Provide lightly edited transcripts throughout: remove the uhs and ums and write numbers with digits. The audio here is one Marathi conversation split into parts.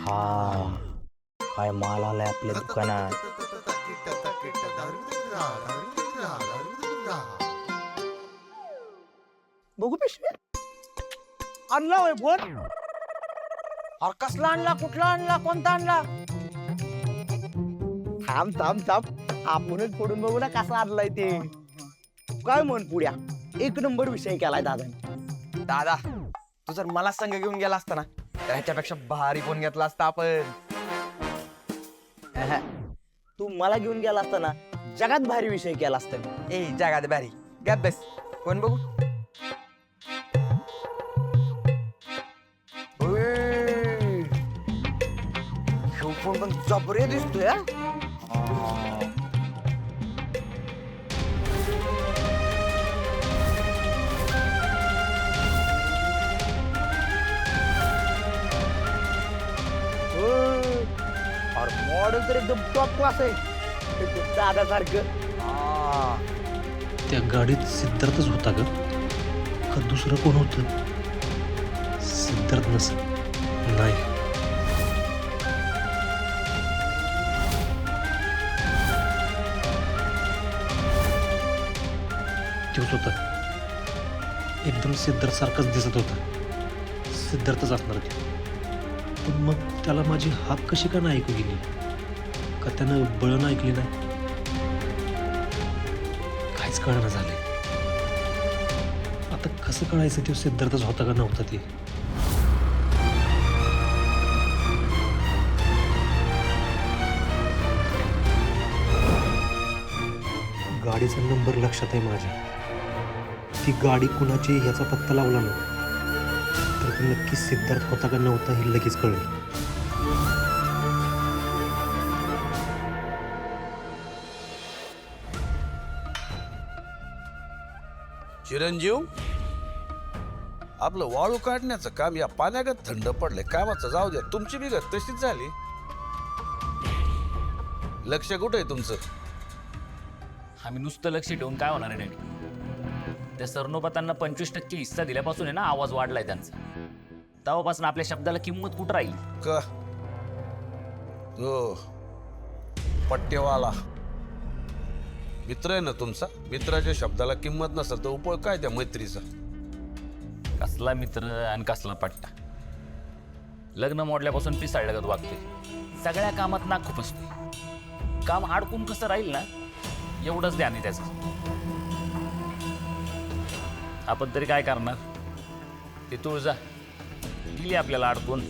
हा काय माल आलाय आपल्या दुकानात. बघू पिशवी आणला होय फोन. अरे कसला आणला, कुठला आणला, कोणता आणला? थांब थांब थांब, आपणच फोडून बघू ना कसा आणलाय ते. काय म्हण पुढ्या, एक नंबर विषय केलाय दादा. दादा तू जर मला संघ घेऊन गेला असता ना तर ह्याच्यापेक्षा भारी फोन घेतला असता आपण. तू मला घेऊन गेला असता ना जगात भारी विषय केला असता. ए जगात भारी गप बस. फोन बघू. फोन पण जबरे दिसतोय. मॉडेल तर एकदम टॉप क्लास आहे, एकदम दादासारखं. त्या गाडीत सिद्धार्थच होता ग का दुसरं कोण होतं? सिद्धार्थ नसेल. नाही, तोच होता. एकदम सिद्धार्थ सारखाच दिसत होता. सिद्धार्थच असणार ते. पण मग त्याला माझी हाक कशी का नाही ऐकू गेली? का त्यानं बळण ऐकली नाही? काहीच कळणं झालंय. आता कसं कळायचं तो सिद्धार्थच होता का नव्हता ते? गाडीचा नंबर लक्षात आहे माझ्या. ती गाडी कुणाची ह्याचा पत्ता लावला ना तर तो नक्की सिद्धार्थ होता का नव्हता हे लगेच कळेल. चिरंजीव, आपलं वाळू काढण्याचं काम या पाण्यागत थंड पडलंय. कामाचं जाऊ द्या, तुमची बिगत तशीच झाली. लक्ष कुठे आहे तुमचं? आम्ही नुसतं लक्ष ठेवून काय होणार आहे डॅडी? त्या सरनोबतांना 25% हिस्सा दिल्यापासून आहे ना आवाज वाढलाय त्यांचा. तेव्हापासून आपल्या शब्दाला किंमत कुठं राहील? का तो पट्टेवाला मित्र आहे ना तुमचा? मित्राच्या शब्दाला किंमत नसेल तर उपयोग काय त्या मैत्रीचा? कसला मित्र आणि कसला पट्टा. लग्न मोडल्यापासून पिसाळल्यागत वागते. सगळ्या कामात नाक खुपसते. काम अडकून कसं राहील ना एवढंच ध्यान आहे त्याचं. आपण तरी काय करणार? ते तुळजा दिली आपल्याला अडकून.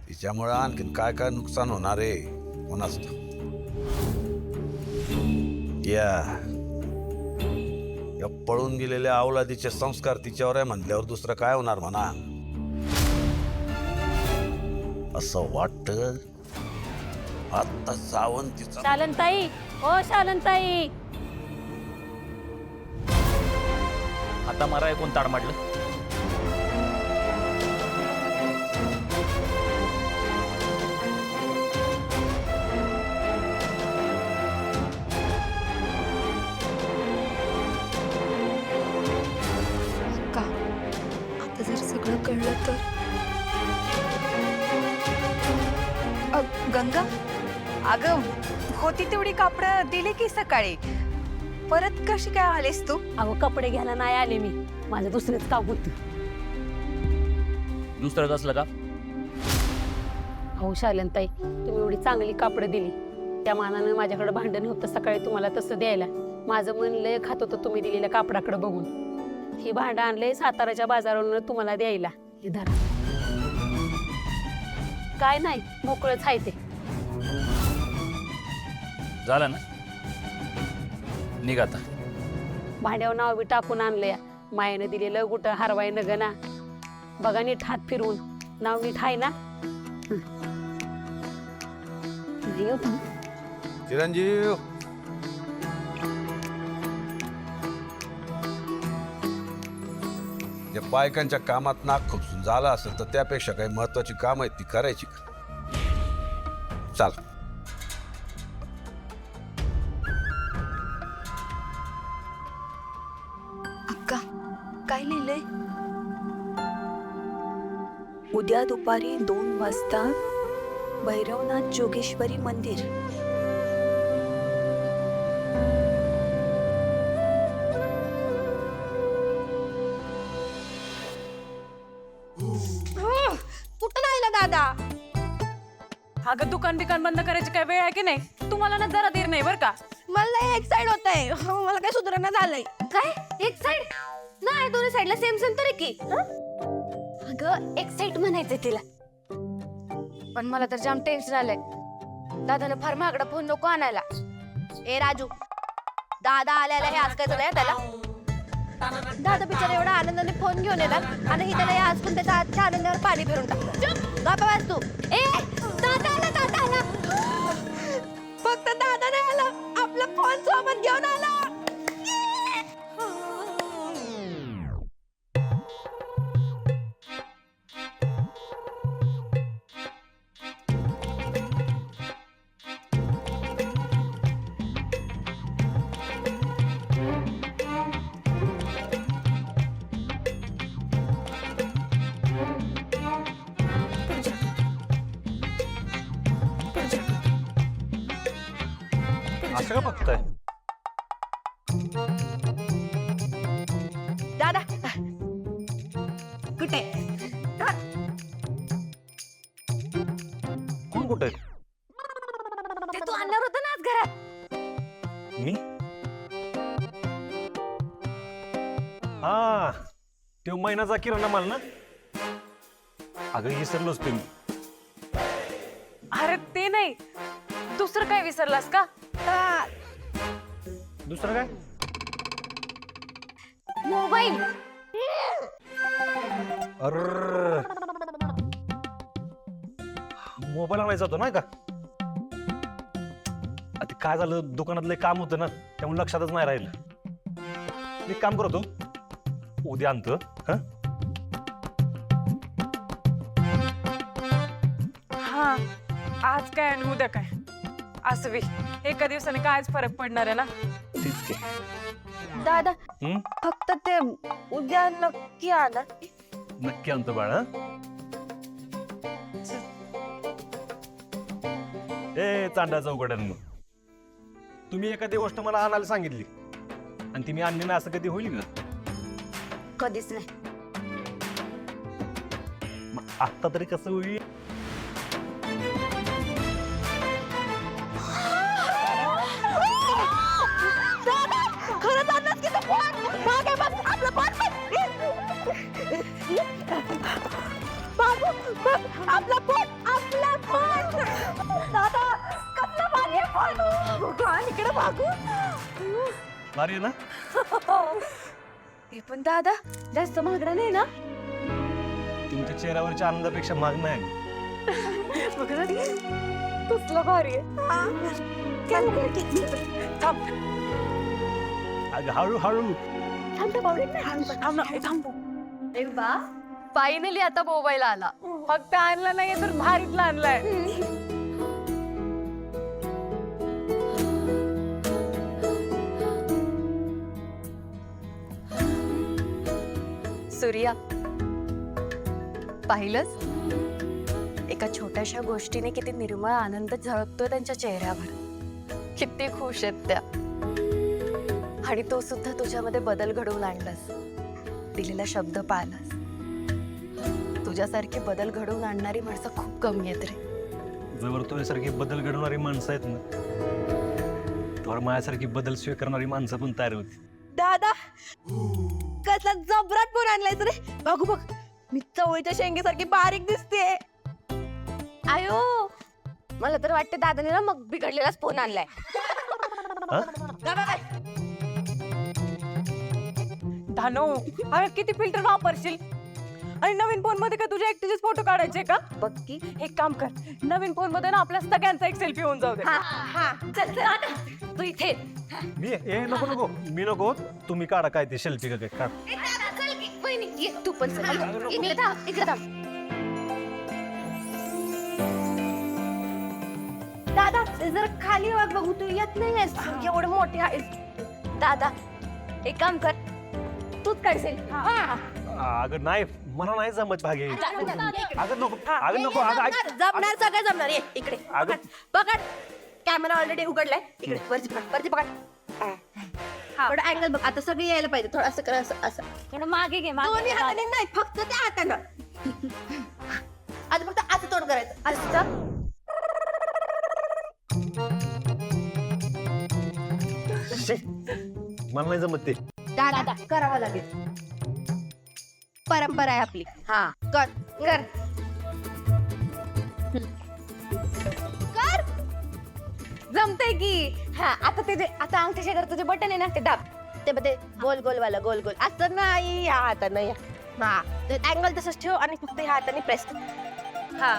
तिच्यामुळे आणखीन काय काय नुकसान होणार आहे कोणाच? या पळून गेलेल्या अवलादीचे संस्कार तिच्यावर आहे म्हणल्यावर दुसरं काय होणार म्हणा. असं वाटतं आता जाऊन तिचा. शालनताई, ओ शालनताई. आता माराय कोण ताड माडलं? का आता जर सगळं कळलं तर? गंगा, अगं होती तेवढी कापडं दिली की सकाळी. परत कशी काय आलीस तू? अहो कपडे घ्यायला नाही आले मी, माझं दुसरंच काम होतं. दुसरं कसलं का? अहो शालनताई, तुम्ही एवढी चांगली कापडं दिली, त्या मानानं माझ्याकडे भांडण होतं सकाळी तुम्हाला तसं द्यायला. माझं मन लय खात होतं तुम्ही दिलेल्या कापडाकडे बघून. हे भांडं आणलंय साताराच्या बाजारावरून तुम्हाला द्यायला. हे धरा. काय नाही, मोकळंच आहे ते. झालं ना? निघ आता. भांड्यावर नाव बी टाकून आणलंय. मायेनं दिलेलं कुठं हरवाय न ग ना. बघा नीट हात फिरवून. नाव नीट आहे ना? येऊ का? चिरंजीव, या बायकांच्या कामात नाक खुपसून झाला असेल तर त्यापेक्षा काही महत्वाची काम आहेत ती करायची का? चाल. अक्का, काय लिहिलंय? उद्या दुपारी 2 वाजता भैरवनाथ जोगेश्वरी मंदिर. कुठं राहिला दादा? अगं दुकान बिकान बंद करायची काय वेळ आहे की नाही? तुम्हाला ना जरा देर नाही बरं का? मला एक साइड होत आहे, मला काय सुधारणा झालंय. काय एक साइड नाही, दोन्ही साइडला सेम सेम तर की. अगं एक साइड म्हणायचंय तिला. पण मला तर जाम टेन्शन आलंय. दादानं फार महागडा फोन नको आणायला. ए राजू, दादा आल्याला हे आज काय झालंय त्याला? दादा बिचारा एवढा आनंदाने फोन घेऊन येतात आणि ही त्याला आज पण त्याच्या आजच्या आनंदावर पाणी फिरून टाकतं. गप्पा बस तू. ए दादा आला, दादा आला. फक्त दादा नाही आला, आपला फोन सोबत घेऊन आला. असं का बघताय? दादा कुठे? कोण कुठे? ते तू आणणार होता ना आज घरात. मी? हा, तो महिन्याचा किराणा माल ना? अगं विसरलोच तुम्ही. अरे ते नाही, दुसरं काय विसरलास का? दुसरं काय? मोबाईल. अरे मोबाईल आणायचा होता नाही का? आता काय झालं, दुकानातलं काम होतं ना, त्यामुळे लक्षातच नाही राहिलं. मी काम करतो, उद्या आणतो. हा, आज काय आणि उद्या काय असं बी एका दिवसाने कायच फरक पडणार आहे ना. तीच की. दादा हं? फक्त ते उद्या नक्की आला. नक्की आणतो बाळ. ए चांडा चौकड्यांनो, तुम्ही एखादी गोष्ट मला आणायला सांगितली आणि ती मी आणली ना, असं कधी होईल का? कधीच नाही. मग आत्ता तरी कसं होईल? खरंच आणलास की तो फोन? मागे बघ, आपला फोन बघ. बाबू, बघ, आपला फोन. दादा, कसला भारी आहे फोन. आणि इकडे बागू. भारी आहे ना? हे पण दादा जास्त महागडा नाही ना? तुमच्या चेहऱ्यावरच्या आनंदापेक्षा महाग नाही. बघ ना, कसला भारी आहे. थांब अगं हळूहळू. फायनली आता मोबाईल आला. फक्त आणला नाही तर भारीतला आणलाय. सूर्या, पाहिलंस एका छोट्याशा गोष्टीने किती निर्मळ आनंद झळकतोय त्यांच्या चेहऱ्यावर. किती खुश आहेत त्या. आणि तो सुद्धा तुझ्यामध्ये बदल घडवून आणलास, दिलेला शब्द पाळलास. तुझ्यासारखे बदल घडवून आणणारी माणसं खूप कमी आहेत रे. जवळ तुझ्यासारखी बदल घडवणारी माणसं आहेत ना, तर माझ्यासारखी बदल स्वीकारणारी माणसं पण तयार होती. दादा कसला जबराट फोन आणलाय रे. बघू बघ, मी चवळीच्या शेंगेसारखी बारीक दिसते. आयो, मला तर वाटतं दादाने ना मग बिघडलेलाच फोन आणलाय. धानो, अरे किती फिल्टर वापरशील? आणि नवीन फोन मध्ये काय तुझ्या एकटीचेच फोटो काढायचे का? बघ की. एक काम कर, नवीन फोन मध्ये ना आपल्या सगळ्यांचा एक सेल्फी होऊन जाऊ दे. चल चल आता तू इथे. मी नको मी नको, तुम्ही काढा काय ते सेल्फी का काय काढ. चल की, वहिनी, ये तू पण चल. इकडे थांब, इकडे थांब. दादा जर खाली वाग बघू, तू येत नाहीयेस. एवढे मोठे आहेस. दादा एक काम कर, तूच काढशील. अगं नाही मला नाही जमत भागे अगं नको अगं नको अगं जमणार सगळं जमणार ये इकडे अगं पकड कॅमेरा ऑलरेडी उघडलाय इकडे वरती पकड थोडं अँगल बघ आता सगळी यायला पाहिजे थोडं असं कर असं थोडं मागे घे दोन्ही हाताने नाही फक्त त्या हातानं आता फक्त असं तोंड करायचं असं मला नाही जमत ते दादा करावं लागेल परंपरा आहे आपली हा कर कर कर जमतंय की हा आता ते आता अंगठ्याच्या घर तुझे बटन आहे ना ते दाब ते बघ ते गोल गोल वाला गोल गोल असं नाही ह्या हातानं हा अँगल तसंच ठेव आणि फक्त ह्या हाताने प्रेस हा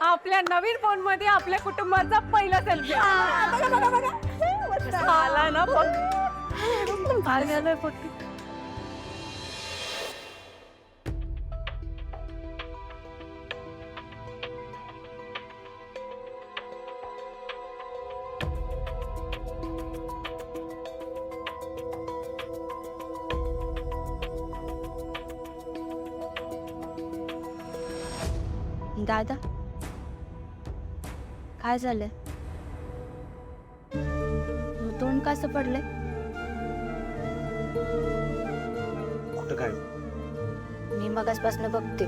आपल्या नवीन फोन मध्ये आपल्या कुटुंबाचा पहिला सेल्फी आला ना बघ भारी आलाय फक्त दादा काय झालंय तोंड कसं पडलंय कुठं काय मी मगासपासून बघते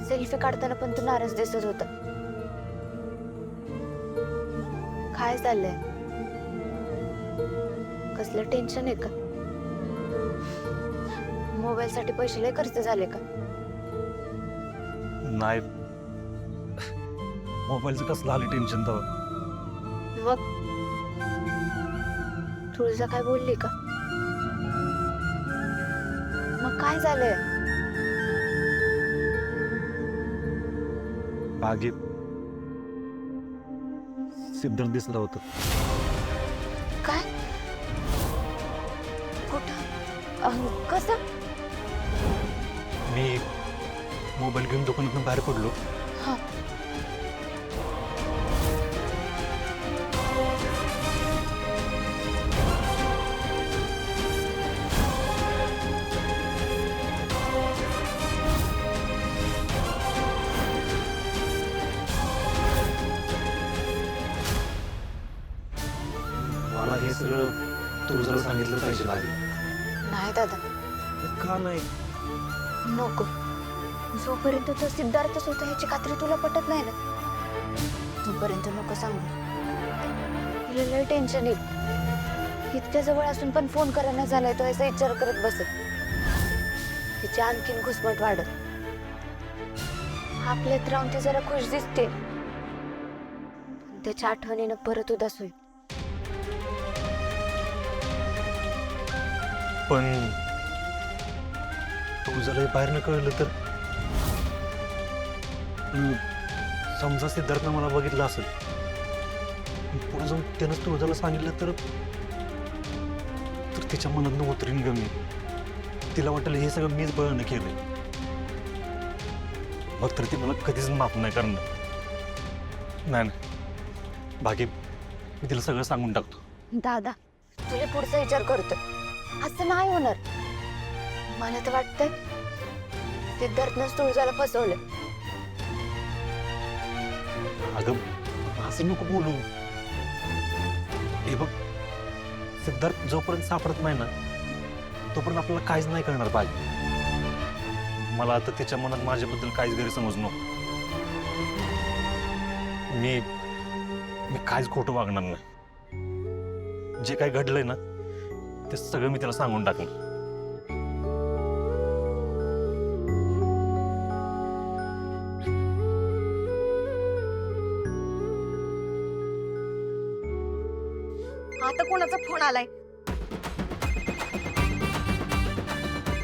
सेल्फी काढताना पण तू नाराज दिसत होता काय झालंय कसलं टेन्शन आहे का मोबाईल साठी पैसे लय खर्च झाले का नाही मोबाईलचं कसलं आलं टेन्शन तर मग तुळजा काय बोलली का मग काय झालंय बागेत सिद्धार्थ दिसलं होतं काय कुठं कसं मी मोबाईल घेऊन दुकानातून बाहेर पडलो हा मला हे सगळं तुझं सांगितलं पाहिजे बागे नाही दादा का नाही नको जोपर्यंत तो सिद्धार्थच होता ह्याची खात्री तुला पटत नाही ना तोपर्यंत नको सांगू तिला लय टेन्शन येईल इतक्या जवळ असून पण फोन करायला झालाय तो असा विचार करत बसत तिची आणखीन घुसमट वाढत आपल्यात राहून ती जरा खुश दिसते पण त्याच्या आठवणीनं परत उदास होईल पण तुझं लय बाहेर न कळलं तर समजा सिद्धार्थनं मला बघितलं असेल पुढे जाऊन त्यानंच तुझ्याला सांगितलं तर तिच्या मनातनं उतरीन ग मी तिला वाटेल हे सगळं मीच बळणं केलंय मग तर ती मला कधीच माफ नाही करणार नाही बाकी मी तिला सगळं सांगून टाकतो दादा तुझ्या पुढचा विचार करतोय असं नाही होणार मला तर वाटतंय सिद्धार्थनंच तुळजाला फसवलं अगं असं नको बोलू हे बघ सिद्धार्थ जोपर्यंत सापडत नाही ना तोपर्यंत आपल्याला काहीच नाही करणार पाहिजे मला आता तिच्या मनात माझ्याबद्दल काहीच गैरसमज नको मी काहीच खोटं वागणार नाही जे काही घडलंय ना ते सगळं मी त्याला सांगून टाकलं आता कोणाचा फोन आलाय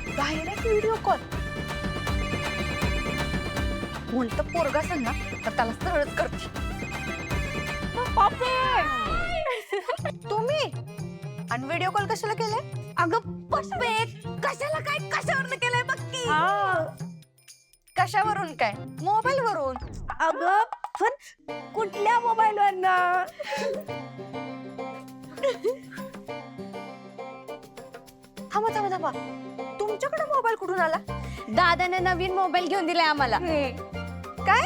डायरेक्ट व्हिडिओ कॉल बोलत पोरगा असेल ना तर त्याला सरळच करते तुम्ही आणि व्हिडिओ कॉल कशाला केलाय अगं पशवे कशाला काय कशावरून केलंय बघ की कशावरून काय मोबाईल वरून अगं पण कुठल्या मोबाईल वरनं थांबा थांबा थांबा, तुमच्याकडे मोबाईल कुठून आला? दादाने नवीन मोबाईल घेऊन दिलाय आम्हाला. काय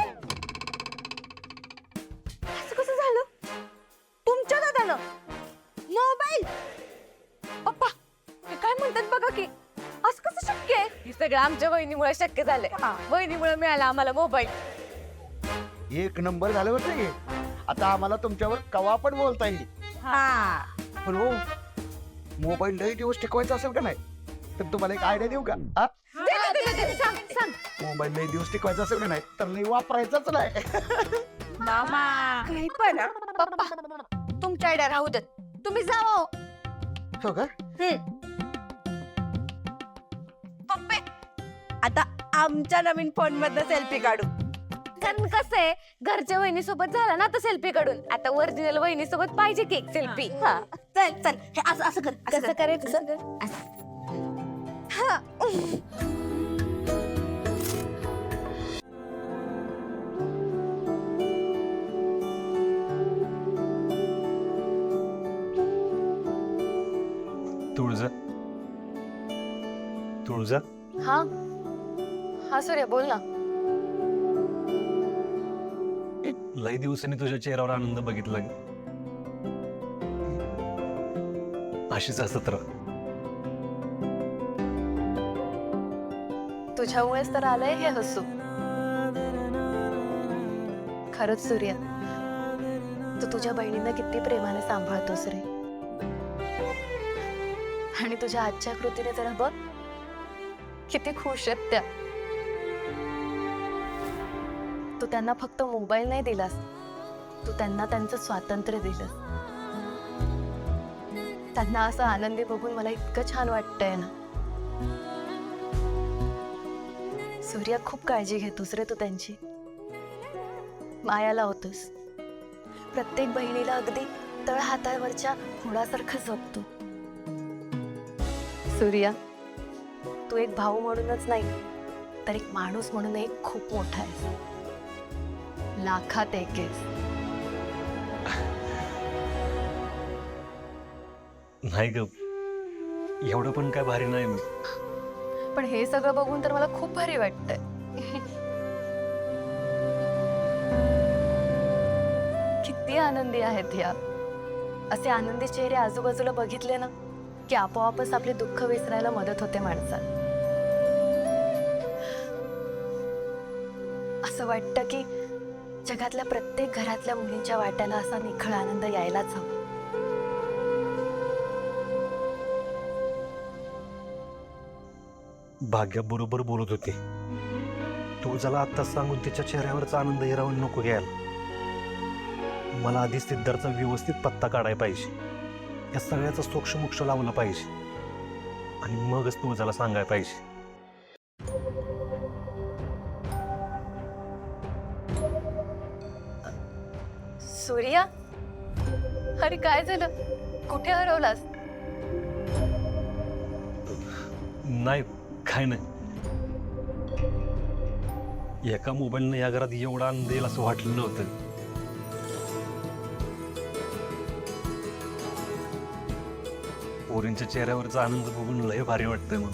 असं कसं झालं? तुमच्या दादानं मोबाईल? पप्पा हे काय म्हणतात बघा की, असं कसं शक्य आहे? हे सगळं आमच्या वहिनीमुळे शक्य झालंय. वहिनीमुळे मिळाला आम्हाला मोबाईल. एक नंबर झालं होतं हे. आता आम्हाला तुमच्यावर कवा पण बोलता येईल. हा पण हो, मोबाईल लई दिवस टिकवायचा असेल का नाही, तर तुम्हाला एक आयडिया देऊ का? हा? सांग सांग. मोबाईल लई दिवस टिकवायचा असेल का नाही, तर लई वापरायचाच नाही. मामा काही पण पप्पा, तुमच्या आयडिया राहू देत, तुम्ही जावा हो. हो का? पप्पे, आता आमच्या नवीन फोन मधनं सेल्फी काढू. कारण कसं आहे, घरच्या वहिनी सोबत झाला ना आता सेल्फी काढून, आता ओरिजिनल वहिनी सोबत पाहिजे की एक सेल्फी. चल चल, हे असं असं कर. कसं करायचं? तुळजा तुळजा हा हा सूर्या बोल ना. लई दिवसांनी तुझ्या चेहऱ्यावर आनंद बघितला. अशीच असत राह. तुझ्यामुळेच तर आलंय हे हसू. खरंच सूर्या, तू तुझ्या बहिणींना किती प्रेमाने सांभाळतोस रे. आणि तुझ्या आजच्या कृतीने जरा बघ किती खुश आहेत त्या. तू त्यांना फक्त मोबाईल नाही दिलास, तू त्यांना त्यांचं स्वातंत्र्य दिलंस. त्यांना असं आनंदी बघून मला इतकं छान वाटतंय ना. सूर्या, खूप काळजी घेतोस रे तू त्यांची. माया लावतोस. प्रत्येक बहिणीला अगदी तळ हातावरच्या फोडासारखं जपतो. सूर्या, तू एक भाऊ म्हणूनच नाही, तर एक माणूस म्हणून एक खूप मोठा आहेस. लाखात एक आहेस. नाही ग, एवढं पण काय भारी नाही मी. पण हे सगळं बघून तर मला खूप भारी वाटतंय. किती आनंदी आहेत ह्या. असे आनंदी चेहरे आजूबाजूला बघितले ना की आपोआपच आपले दुःख विसरायला मदत होते माणसात. असं वाटतं की जगातल्या प्रत्येक घरातल्या मुलींच्या वाट्याला असा निखळ आनंद यायलाच हवा. भाग्या बरोबर बोलत होती. तुळजाला आत्ताच सांगून तिच्या चेहऱ्यावरचा आनंद हिरावून नको घ्यायला. मला आधी सिद्धार्थचा व्यवस्थित पत्ता काढायला पाहिजे. या सगळ्याचा सोक्षमोक्ष लावलं पाहिजे आणि मगच तुळजाला सांगायला पाहिजे. सूर्या, अरे काय झालं? कुठे हरवलास? नाही, काय नाही. एका मोबाईलनं या घरात एवढा आनंद येईल असं वाटलं नव्हतं. पोरींच्या चेहऱ्यावरचा आनंद बघून लय भारी वाटतंय. मग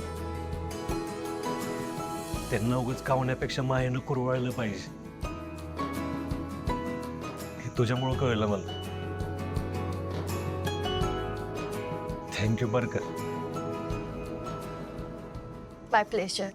त्यांना उगाच कावण्यापेक्षा मायेनं कुरवाळलं पाहिजे. हे तुझ्यामुळं कळलं मला. थँक्यू बरं का. माय प्लेजर.